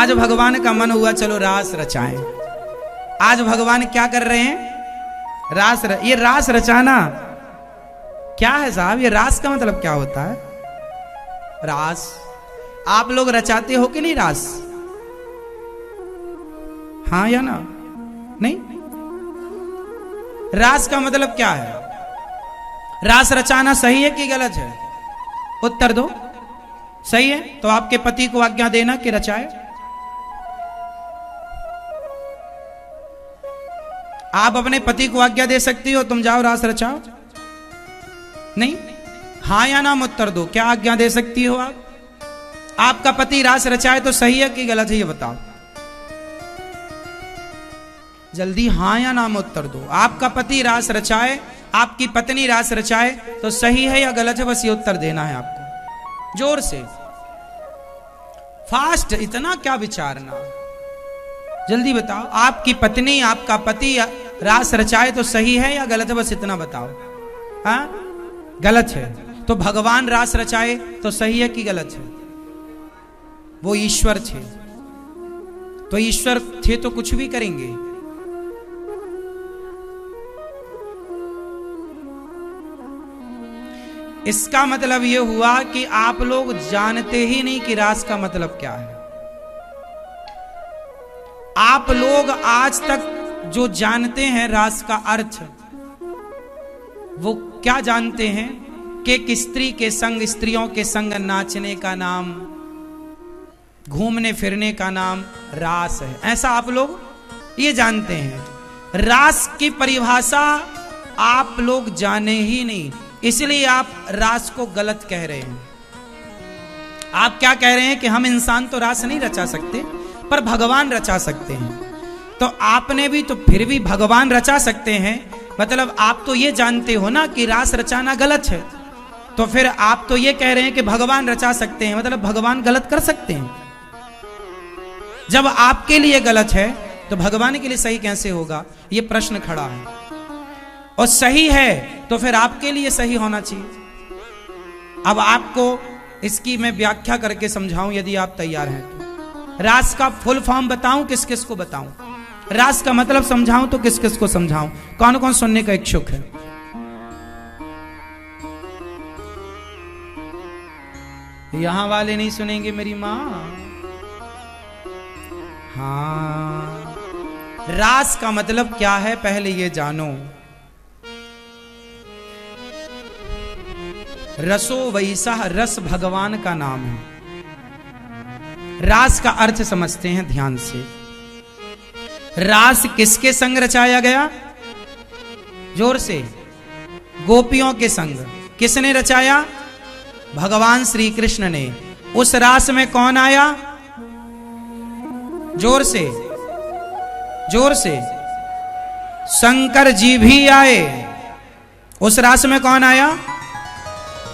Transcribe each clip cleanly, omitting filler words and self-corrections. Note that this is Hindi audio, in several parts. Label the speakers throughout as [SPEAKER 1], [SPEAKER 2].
[SPEAKER 1] आज भगवान का मन हुआ चलो रास रचाएं। आज भगवान क्या कर रहे हैं? ये रास रचाना क्या है साहब? ये रास का मतलब क्या होता है? रास आप लोग रचाते हो कि नहीं रास? हाँ या ना? नहीं? रास का मतलब क्या है? रास रचाना सही है कि गलत है? उत्तर दो। सही है तो आपके पति को आज्ञा देना कि रचाए। आप अपने पति को आज्ञा दे सकती हो तुम जाओ रास रचाओ? नहीं? हाँ या नाम उत्तर दो। क्या आज्ञा दे सकती हो आप? आपका पति रास रचाए तो सही है कि गलत है ये बताओ जल्दी। हाँ या नाम उत्तर दो। आपका पति रास रचाए, आपकी पत्नी रास रचाए तो सही है या गलत है? बस ये उत्तर देना है आपको जोर से, फास्ट। इतना क्या विचारना, जल्दी बताओ। आपकी पत्नी आपका पति रास रचाए तो सही है या गलत है? बस इतना बताओ। हाँ गलत है। तो भगवान रास रचाए तो सही है कि गलत है? वो ईश्वर थे तो ईश्वर थे तो कुछ भी करेंगे। इसका मतलब यह हुआ कि आप लोग जानते ही नहीं कि रास का मतलब क्या है। आप लोग आज तक जो जानते हैं रास का अर्थ, वो क्या जानते हैं कि एक स्त्री के संग, स्त्रियों के संग नाचने का नाम, घूमने फिरने का नाम रास है। ऐसा आप लोग ये जानते हैं। रास की परिभाषा आप लोग जाने ही नहीं, इसलिए आप रास को गलत कह रहे हैं। आप क्या कह रहे हैं कि हम इंसान तो रास नहीं रचा सकते पर भगवान रचा सकते हैं। तो आपने भी तो फिर भी भगवान रचा सकते हैं, मतलब आप तो ये जानते हो ना कि रास रचाना गलत है, तो फिर आप तो ये कह रहे हैं कि भगवान रचा सकते हैं, मतलब भगवान गलत कर सकते हैं। जब आपके लिए गलत है तो भगवान के लिए सही कैसे होगा? ये प्रश्न खड़ा है। और सही है तो फिर आपके लिए सही होना चाहिए। अब आपको इसकी मैं व्याख्या करके समझाऊं यदि आप तैयार हैं तो। रास का फुल फॉर्म बताऊं, किस किस को बताऊं? रास का मतलब समझाऊं तो किस किस को समझाऊं? कौन कौन सुनने का इच्छुक है? यहां वाले नहीं सुनेंगे मेरी मां। हाँ, रास का मतलब क्या है पहले ये जानो। रसो वैसा, रस भगवान का नाम है। रास का अर्थ समझते हैं ध्यान से। रास किसके संग रचाया गया? जोर से। गोपियों के संग। किसने रचाया? भगवान श्री कृष्ण ने। उस रास में कौन आया? जोर से, जोर से। शंकर जी भी आए। उस रास में कौन आया?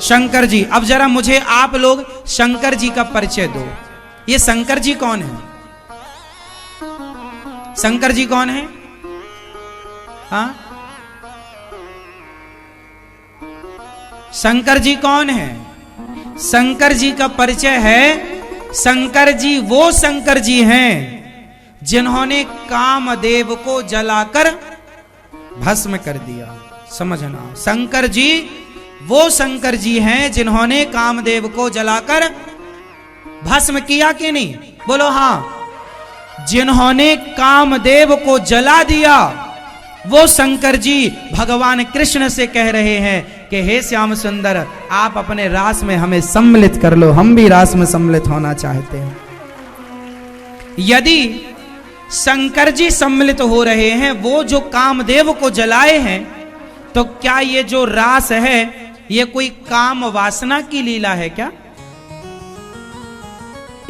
[SPEAKER 1] शंकर जी। अब जरा मुझे आप लोग शंकर जी का परिचय दो। ये शंकर जी कौन है? शंकर जी कौन है? हाँ, शंकर जी कौन है? शंकर जी का परिचय है, शंकर जी वो शंकर जी हैं जिन्होंने कामदेव को जलाकर भस्म कर दिया। समझना, शंकर जी वो शंकर जी हैं जिन्होंने कामदेव को जलाकर भस्म किया कि नहीं? बोलो हाँ। जिन्होंने कामदेव को जला दिया वो शंकर जी भगवान कृष्ण से कह रहे हैं कि हे श्याम सुंदर, आप अपने रास में हमें सम्मिलित कर लो, हम भी रास में सम्मिलित होना चाहते हैं। यदि शंकर जी सम्मिलित हो रहे हैं, वो जो कामदेव को जलाए हैं, तो क्या ये जो रास है ये कोई काम वासना की लीला है क्या?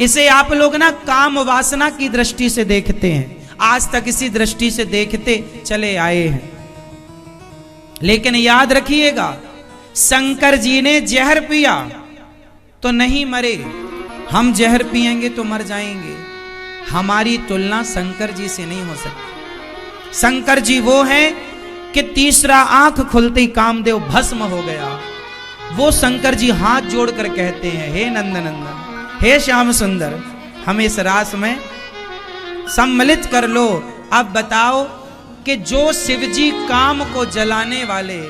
[SPEAKER 1] इसे आप लोग ना काम वासना की दृष्टि से देखते हैं, आज तक इसी दृष्टि से देखते चले आए हैं। लेकिन याद रखिएगा, शंकर जी ने जहर पिया तो नहीं मरे, हम जहर पिएंगे तो मर जाएंगे। हमारी तुलना शंकर जी से नहीं हो सकती। शंकर जी वो हैं कि तीसरा आंख खुलते ही कामदेव भस्म हो गया। वो शंकर जी हाथ जोड़कर कहते हैं, हे नंद नंदन, हे श्याम सुंदर, हमें इस रास में सम्मिलित कर लो। अब बताओ कि जो शिवजी काम को जलाने वाले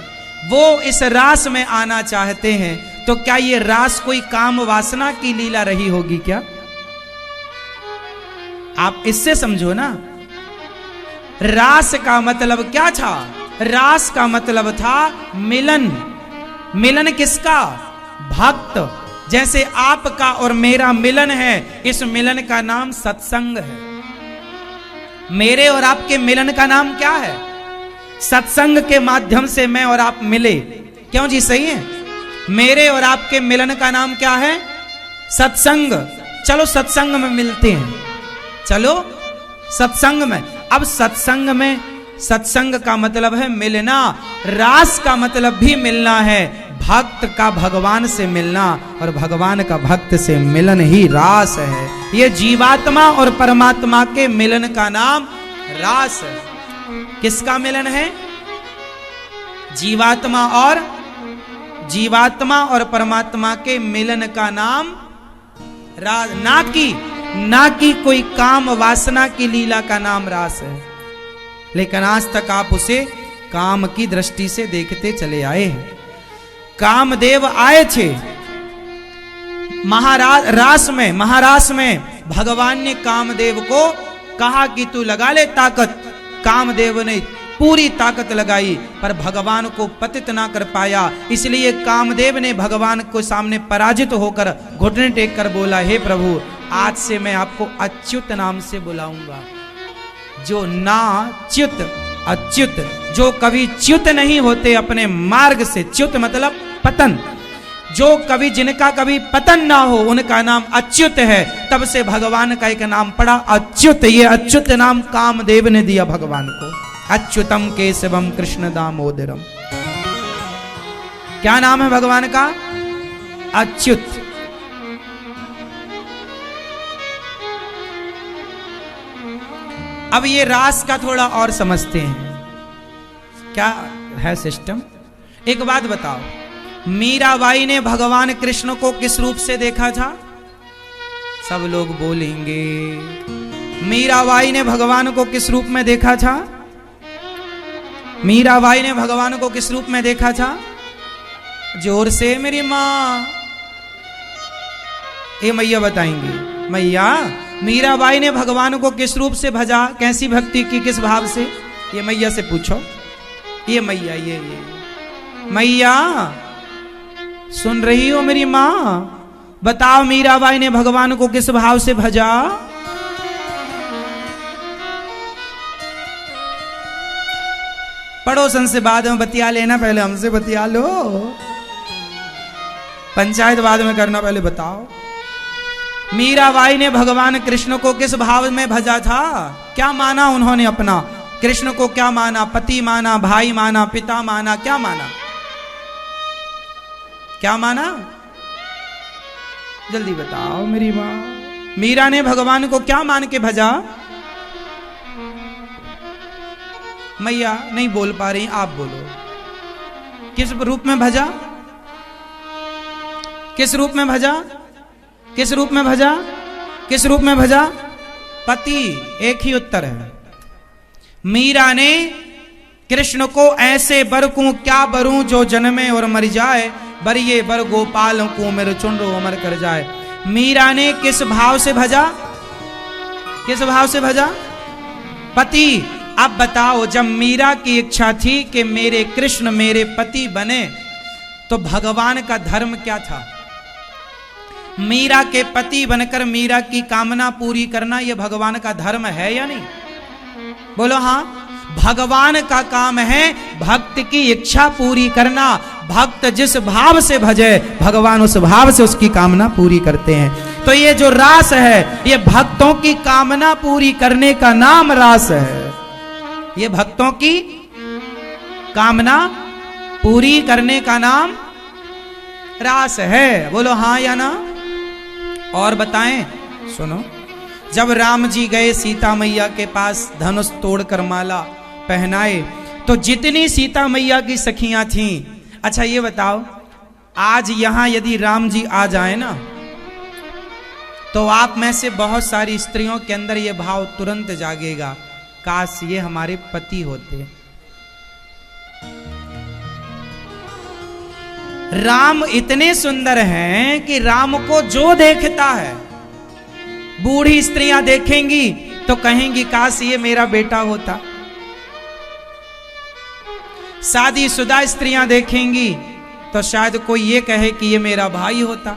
[SPEAKER 1] वो इस रास में आना चाहते हैं, तो क्या ये रास कोई काम वासना की लीला रही होगी क्या? आप इससे समझो ना, रास का मतलब क्या था? रास का मतलब था मिलन। मिलन किसका? भक्त। जैसे आपका और मेरा मिलन है, इस मिलन का नाम सत्संग है। मेरे और आपके मिलन का नाम क्या है? सत्संग के माध्यम से मैं और आप मिले। क्यों जी, सही है? मेरे और आपके मिलन का नाम क्या है? सत्संग। चलो सत्संग में मिलते हैं, चलो सत्संग में। अब सत्संग में, सत्संग का मतलब है मिलना, रास का मतलब भी मिलना है। भक्त का भगवान से मिलना और भगवान का भक्त से मिलन ही रास है। ये जीवात्मा और परमात्मा के मिलन का नाम रास है। किसका मिलन है? जीवात्मा और परमात्मा के मिलन का नाम रास, ना कि कोई काम वासना की लीला का नाम रास है। लेकिन आज तक आप उसे काम की दृष्टि से देखते चले आए हैं। कामदेव आए थे महारास में भगवान ने कामदेव को कहा कि तू लगा ले ताकत। कामदेव ने पूरी ताकत लगाई, पर भगवान को पतित ना कर पाया। इसलिए कामदेव ने भगवान को सामने पराजित होकर घुटने टेक कर बोला, हे प्रभु, आज से मैं आपको अच्युत नाम से बुलाऊंगा। जो ना च्युत अच्युत, जो कभी च्युत नहीं होते अपने मार्ग से, च्युत मतलब पतन, जो कभी जिनका कभी पतन ना हो उनका नाम अच्युत है। तब से भगवान का एक नाम पड़ा अच्युत। ये अच्युत नाम कामदेव ने दिया भगवान को। अच्युतम केशवम कृष्ण दामोदरम। क्या नाम है भगवान का? अच्युत। अब ये रास का थोड़ा और समझते हैं, क्या है सिस्टम। एक बात बताओ, मीराबाई ने भगवान कृष्ण को किस रूप से देखा था? सब लोग बोलेंगे। मीराबाई ने भगवान को किस रूप में देखा था? मीराबाई ने भगवान को किस रूप में देखा था? जोर से मेरी माँ, ये मैया बताएंगी। मैया, मीराबाई ने भगवान को किस रूप से भजा, कैसी भक्ति की, किस भाव से? ये मैया से पूछो। ये मैया, ये मैया सुन रही हो मेरी माँ? बताओ मीराबाई ने भगवान को किस भाव से भजा? पड़ोसन से बाद में बतिया लेना, पहले हमसे बतिया लो। पंचायत बाद में करना, पहले बताओ मीराबाई ने भगवान कृष्ण को किस भाव में भजा था? क्या माना उन्होंने अपना? कृष्ण को क्या माना? पति माना, भाई माना, पिता माना, क्या माना? क्या माना? जल्दी बताओ मेरी माँ। मीरा ने भगवान को क्या मान के भजा? मैया नहीं बोल पा रही, आप बोलो। किस रूप में भजा? किस रूप में भजा? किस रूप में भजा? किस रूप में भजा? पति। एक ही उत्तर है। मीरा ने कृष्ण को ऐसे बर को क्या बरूं जो जन्मे और मर जाए, बरिये बर गोपाल को मेरे चुंड उमर कर जाए। मीरा ने किस भाव से भजा? किस भाव से भजा? पति। अब बताओ, जब मीरा की इच्छा थी कि मेरे कृष्ण मेरे पति बने, तो भगवान का धर्म क्या था? मीरा के पति बनकर मीरा की कामना पूरी करना, यह भगवान का धर्म है या नहीं? बोलो हाँ। भगवान का काम है भक्त की इच्छा पूरी करना। भक्त जिस भाव से भजे, भगवान उस भाव से उसकी कामना पूरी करते हैं। तो ये जो रास है, ये भक्तों की कामना पूरी करने का नाम रास है। ये भक्तों की कामना पूरी करने का नाम रास है। बोलो हाँ या ना? और बताएं, सुनो। जब राम जी गए सीता मैया के पास, धनुष तोड़कर माला पहनाए, तो जितनी सीता मैया की सखियां थीं, अच्छा ये बताओ, आज यहां यदि राम जी आ जाए ना, तो आप में से बहुत सारी स्त्रियों के अंदर ये भाव तुरंत जागेगा, काश ये हमारे पति होते। राम इतने सुंदर हैं कि राम को जो देखता है, बूढ़ी स्त्रियां देखेंगी तो कहेंगी काश ये मेरा बेटा होता। शादीशुदा स्त्रियां देखेंगी तो शायद कोई ये कहे कि ये मेरा भाई होता।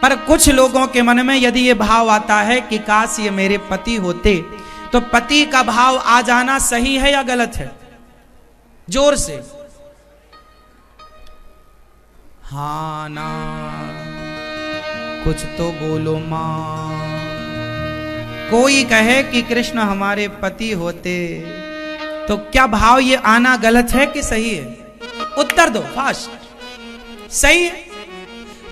[SPEAKER 1] पर कुछ लोगों के मन में यदि ये भाव आता है कि काश ये मेरे पति होते, तो पति का भाव आ जाना सही है या गलत है? जोर से हाँ ना, कुछ तो बोलो मां। कोई कहे कि कृष्ण हमारे पति होते, तो क्या भाव ये आना गलत है कि सही है? उत्तर दो फास्ट। सही है।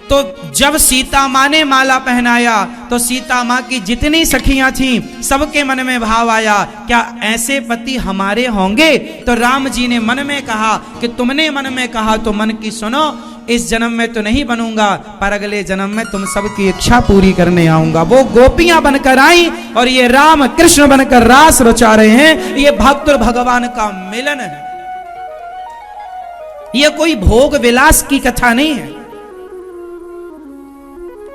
[SPEAKER 1] तो जब सीता मां ने माला पहनाया तो सीता मां की जितनी सखियां थीं सबके मन में भाव आया, क्या ऐसे पति हमारे होंगे? तो राम जी ने मन में कहा कि तुमने मन में कहा तो मन की सुनो, इस जन्म में तो नहीं बनूंगा, पर अगले जन्म में तुम सबकी इच्छा पूरी करने आऊंगा। वो गोपियां बनकर आई और ये राम कृष्ण बनकर रास रचा रहे हैं। ये भक्त और भगवान का मिलन है। ये कोई भोग विलास की कथा नहीं है।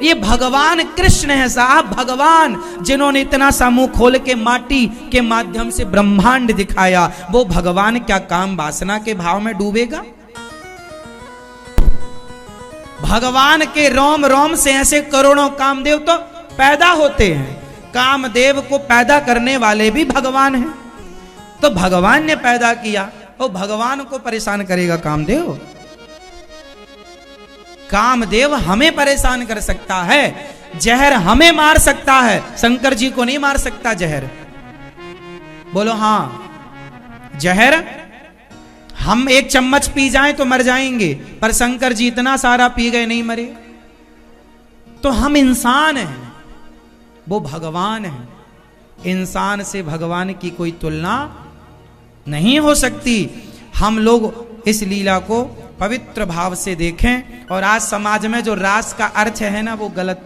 [SPEAKER 1] ये भगवान कृष्ण है साहब, भगवान जिन्होंने इतना सा मुंह खोल के माटी के माध्यम से ब्रह्मांड दिखाया। वो भगवान क्या काम वासना के भाव में डूबेगा? भगवान के रोम रोम से ऐसे करोड़ों कामदेव तो पैदा होते हैं। कामदेव को पैदा करने वाले भी भगवान हैं। तो भगवान ने पैदा किया, वो भगवान को परेशान करेगा कामदेव? कामदेव हमें परेशान कर सकता है, जहर हमें मार सकता है, शंकर जी को नहीं मार सकता जहर। बोलो हाँ। जहर हम एक चम्मच पी जाएं तो मर जाएंगे, पर शंकर जी इतना सारा पी गए नहीं मरे। तो हम इंसान हैं, वो भगवान है। इंसान से भगवान की कोई तुलना नहीं हो सकती। हम लोग इस लीला को पवित्र भाव से देखें। और आज समाज में जो रास का अर्थ है ना, वो गलत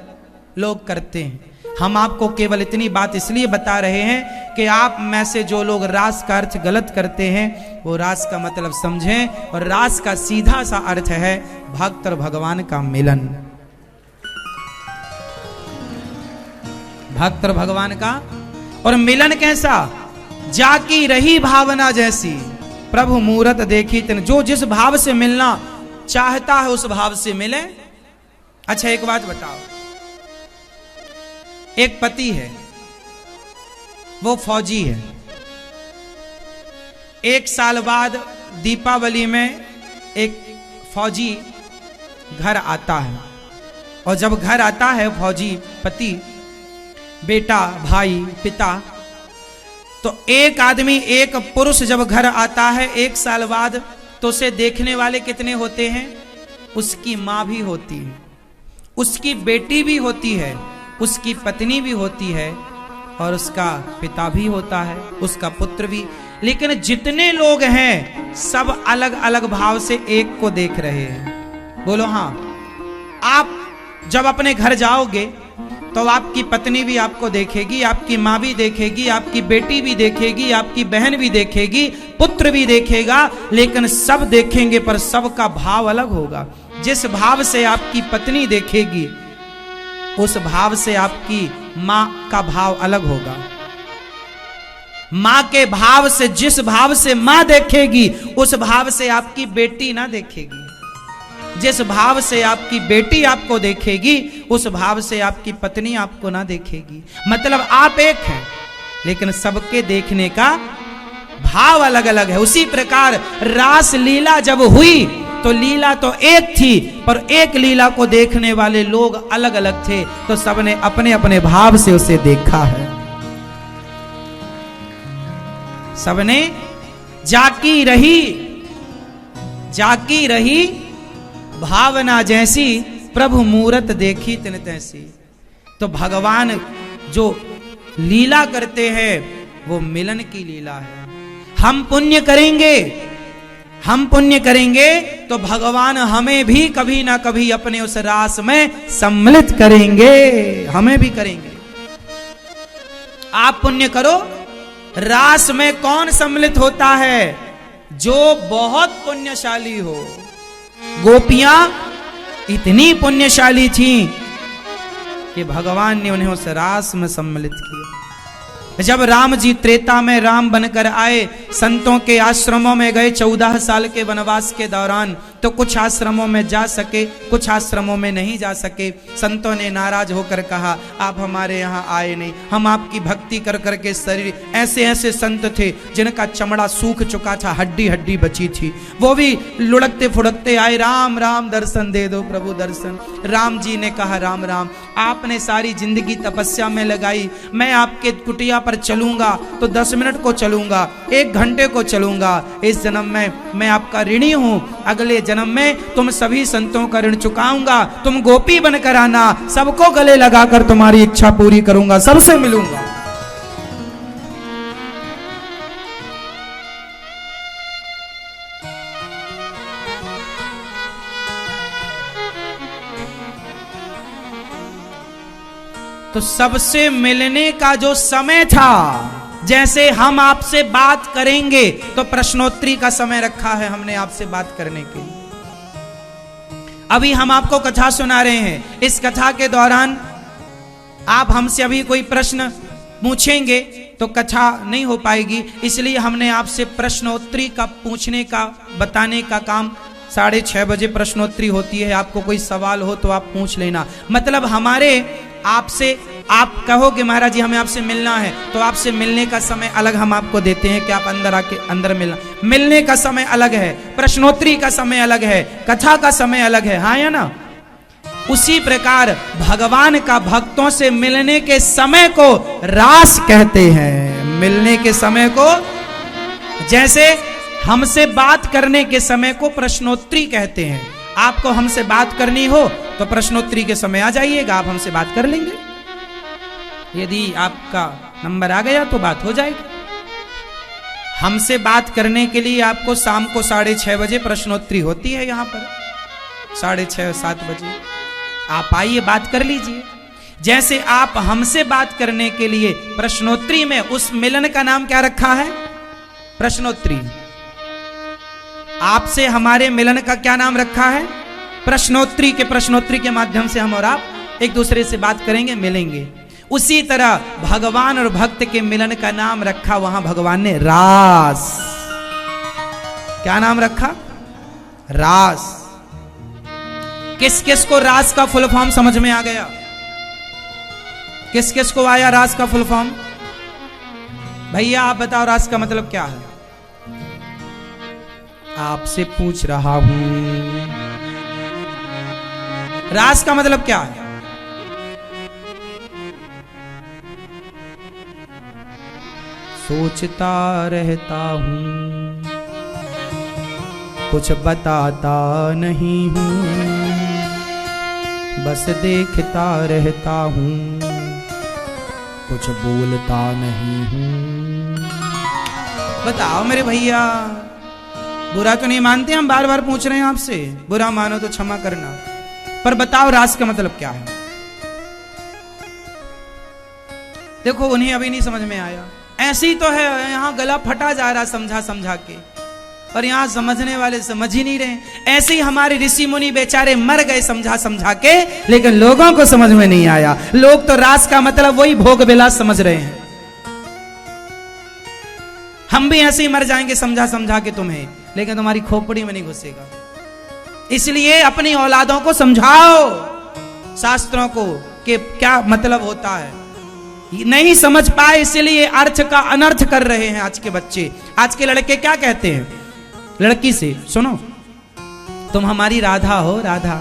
[SPEAKER 1] लोग करते हैं। हम आपको केवल इतनी बात इसलिए बता रहे हैं कि आप में से जो लोग रास का अर्थ गलत करते हैं वो रास का मतलब समझें। और रास का सीधा सा अर्थ है भक्त और भगवान का मिलन। भक्त और भगवान का और मिलन कैसा? जाकी रही भावना जैसी प्रभु मूरत देखी तिन। जो जिस भाव से मिलना चाहता है उस भाव से मिले। अच्छा एक बात बताओ, एक पति है, वो फौजी है। एक साल बाद दीपावली में एक फौजी घर आता है, और जब घर आता है फौजी पति, बेटा, भाई, पिता, तो एक आदमी, एक पुरुष जब घर आता है एक साल बाद, तो उसे देखने वाले कितने होते हैं? उसकी माँ भी होती है, उसकी बेटी भी होती है, उसकी पत्नी भी होती है, और उसका पिता भी होता है, उसका पुत्र भी। लेकिन जितने लोग हैं सब अलग अलग भाव से एक को देख रहे हैं। बोलो हाँ। आप जब अपने घर जाओगे तो आपकी पत्नी भी आपको देखेगी, आपकी माँ भी देखेगी, आपकी बेटी भी देखेगी, आपकी बहन भी देखेगी, पुत्र भी देखेगा, लेकिन सब देखेंगे पर सबका भाव अलग होगा। जिस भाव से आपकी पत्नी देखेगी उस भाव से आपकी माँ का भाव अलग होगा। माँ के भाव से, जिस भाव से माँ देखेगी उस भाव से आपकी बेटी ना देखेगी। जिस भाव से आपकी बेटी आपको देखेगी उस भाव से आपकी पत्नी आपको ना देखेगी। मतलब आप एक हैं लेकिन सबके देखने का भाव अलग अलग है। उसी प्रकार रास लीला जब हुई तो लीला तो एक थी, पर एक लीला को देखने वाले लोग अलग अलग थे, तो सबने अपने अपने भाव से उसे देखा है। सबने जाकी रही भावना जैसी, प्रभु मूरत देखी तिन तैसी। तो भगवान जो लीला करते हैं वो मिलन की लीला है। हम पुण्य करेंगे हम पुण्य करेंगे तो भगवान हमें भी कभी ना कभी अपने उस रास में सम्मिलित करेंगे, हमें भी करेंगे। आप पुण्य करो। रास में कौन सम्मिलित होता है? जो बहुत पुण्यशाली हो। गोपियां इतनी पुण्यशाली थी कि भगवान ने उन्हें उस रास में सम्मिलित किया। जब राम जी त्रेता में राम बनकर आए, संतों के आश्रमों में गए 14 साल के वनवास के दौरान, तो कुछ आश्रमों में जा सके, कुछ आश्रमों में नहीं जा सके। संतों ने नाराज होकर कहा, आप हमारे यहाँ आए नहीं, हम आपकी भक्ति कर करके शरीर। ऐसे ऐसे संत थे जिनका चमड़ा सूख चुका था, हड्डी हड्डी बची थी, वो भी लुढ़कते फुड़कते आए, राम राम दर्शन दे दो प्रभु दर्शन। राम जी ने कहा, राम राम, आपने सारी जिंदगी तपस्या में लगाई, मैं आपके कुटिया पर चलूंगा तो 10 मिनट को चलूंगा, 1 घंटे को चलूंगा। इस जन्म में मैं आपका ऋणी हूं, अगले जन्म में तुम सभी संतों का ऋण चुकाऊंगा। तुम गोपी बनकर आना, सबको गले लगाकर तुम्हारी इच्छा पूरी करूंगा, सबसे मिलूंगा। तो सबसे मिलने का जो समय था, जैसे हम आपसे बात करेंगे तो प्रश्नोत्तरी का समय रखा है हमने आपसे बात करने के लिए। अभी हम आपको कथा सुना रहे हैं, इस कथा के दौरान आप हमसे अभी कोई प्रश्न पूछेंगे तो कथा नहीं हो पाएगी, इसलिए हमने आपसे प्रश्नोत्तरी का पूछने का बताने का काम 6:30 बजे प्रश्नोत्तरी होती है। आपको कोई सवाल हो तो आप पूछ लेना। मतलब हमारे आपसे, आप कहोगे महाराज जी हमें आपसे मिलना है, तो आपसे मिलने का समय अलग हम आपको देते हैं कि आप अंदर आके अंदर मिलना। मिलने का समय अलग है, प्रश्नोत्तरी का समय अलग है, कथा का समय अलग है, हाँ या ना? उसी प्रकार भगवान का भक्तों से मिलने के समय को रास कहते हैं। मिलने के समय को, जैसे हमसे बात करने के समय को प्रश्नोत्तरी कहते हैं। आपको हमसे बात करनी हो तो प्रश्नोत्तरी के समय आ जाइएगा, आप हमसे बात कर लेंगे। यदि आपका नंबर आ गया तो बात हो जाएगी। हमसे बात करने के लिए आपको शाम को 6:30 बजे प्रश्नोत्तरी होती है, यहां पर 6:30-7 बजे आप आइए, बात कर लीजिए। जैसे आप हमसे बात करने के लिए प्रश्नोत्तरी में, उस मिलन का नाम क्या रखा है? प्रश्नोत्तरी। आपसे हमारे मिलन का क्या नाम रखा है? प्रश्नोत्तरी। के प्रश्नोत्तरी के माध्यम से हम और आप एक दूसरे से बात करेंगे, मिलेंगे। उसी तरह भगवान और भक्त के मिलन का नाम रखा वहां भगवान ने रास। क्या नाम रखा? रास। किस किस को रास का फुल फॉर्म समझ में आ गया? किस किस को आया रास का फुल फॉर्म? भैया आप बताओ रास का मतलब क्या है? आपसे पूछ रहा हूं, रास का मतलब क्या है? सोचता रहता हूं, कुछ बताता नहीं हूं, बस देखता रहता हूं, कुछ बोलता नहीं हूं। बताओ मेरे भैया, बुरा तो नहीं मानते, हम बार बार पूछ रहे हैं आपसे, बुरा मानो तो क्षमा करना, पर बताओ रास का मतलब क्या है? देखो उन्हें अभी नहीं समझ में आया। ऐसे ही तो है, यहां गला फटा जा रहा समझा समझा के, और यहां समझने वाले समझ ही नहीं रहे। ऐसे ही हमारे ऋषि मुनि बेचारे मर गए समझा समझा के, लेकिन लोगों को समझ में नहीं आया। लोग तो रास का मतलब वही भोग विलास समझ रहे हैं। हम भी ऐसे ही मर जाएंगे समझा समझा के तुम्हें, लेकिन तुम्हारी खोपड़ी में नहीं घुसेगा। इसलिए अपनी औलादों को समझाओ शास्त्रों को कि क्या मतलब होता है। नहीं समझ पाए इसलिए अर्थ का अनर्थ कर रहे हैं आज के बच्चे। आज के लड़के क्या कहते हैं लड़की से? सुनो, तुम हमारी राधा हो, राधा।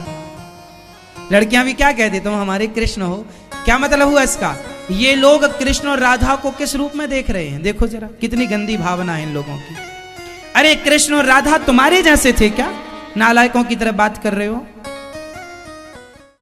[SPEAKER 1] लड़कियां भी क्या कहती, तुम हमारे कृष्ण हो। क्या मतलब हुआ इसका? ये लोग कृष्ण और राधा को किस रूप में देख रहे हैं? देखो जरा, कितनी गंदी भावना है इन लोगों की। अरे कृष्ण और राधा तुम्हारे जैसे थे क्या? नालायकों की तरह बात कर रहे हो।